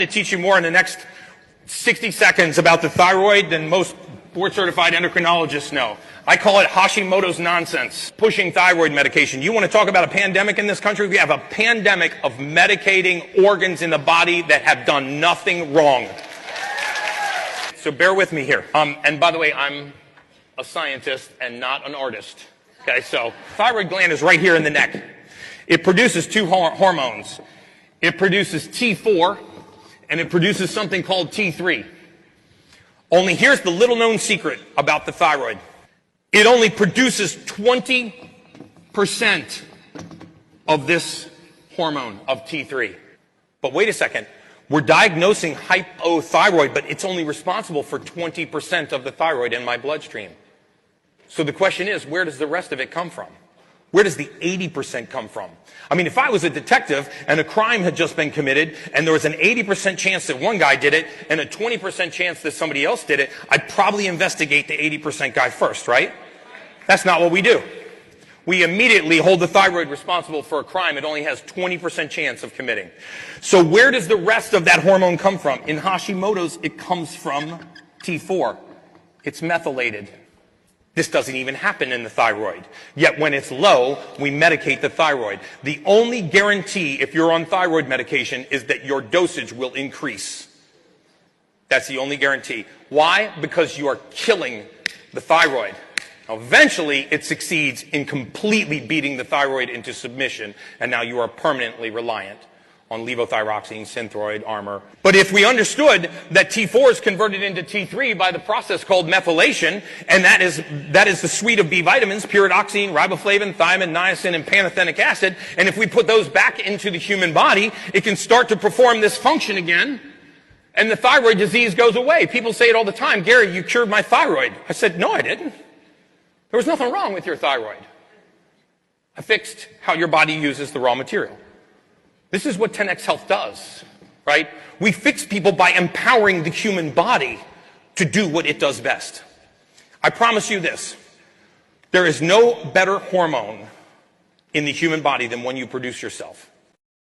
To teach you more in the next 60 seconds about the thyroid than most board-certified endocrinologists know. I call it Hashimoto's nonsense, pushing thyroid medication. You want to talk about a pandemic in this country? We have a pandemic of medicating organs in the body that have done nothing wrong. So bear with me here. And by the way, I'm a scientist and not an artist. Okay, so thyroid gland is right here in the neck. It produces two hormones. It produces T4, and it produces something called T3. Only here's the little known secret about the thyroid. It only produces 20% of this hormone of T3. But wait a second, we're diagnosing hypothyroid, but it's only responsible for 20% of the thyroid in my bloodstream. So the question is, where does the rest of it come from? Where does the 80% come from? I mean, if I was a detective and a crime had just been committed and there was an 80% chance that one guy did it and a 20% chance that somebody else did it, I'd probably investigate the 80% guy first, right? That's not what we do. We immediately hold the thyroid responsible for a crime it only has 20% chance of committing. So where does the rest of that hormone come from? In Hashimoto's, it comes from T4. It's methylated. This doesn't even happen in the thyroid. Yet when it's low, we medicate the thyroid. The only guarantee if you're on thyroid medication is that your dosage will increase. That's the only guarantee. Why? Because you are killing the thyroid. Now, eventually, it succeeds in completely beating the thyroid into submission, and now you are permanently reliant on levothyroxine, Synthroid, Armour. But if we understood that T4 is converted into T3 by the process called methylation, and that is the suite of B vitamins, pyridoxine, riboflavin, thiamine, niacin, and pantothenic acid, and if we put those back into the human body, it can start to perform this function again, and the thyroid disease goes away. People say it all the time, Gary, you cured my thyroid. I said, no, I didn't. There was nothing wrong with your thyroid. I fixed how your body uses the raw material. This is what 10X Health does, right? We fix people by empowering the human body to do what it does best. I promise you this. There is no better hormone in the human body than one you produce yourself.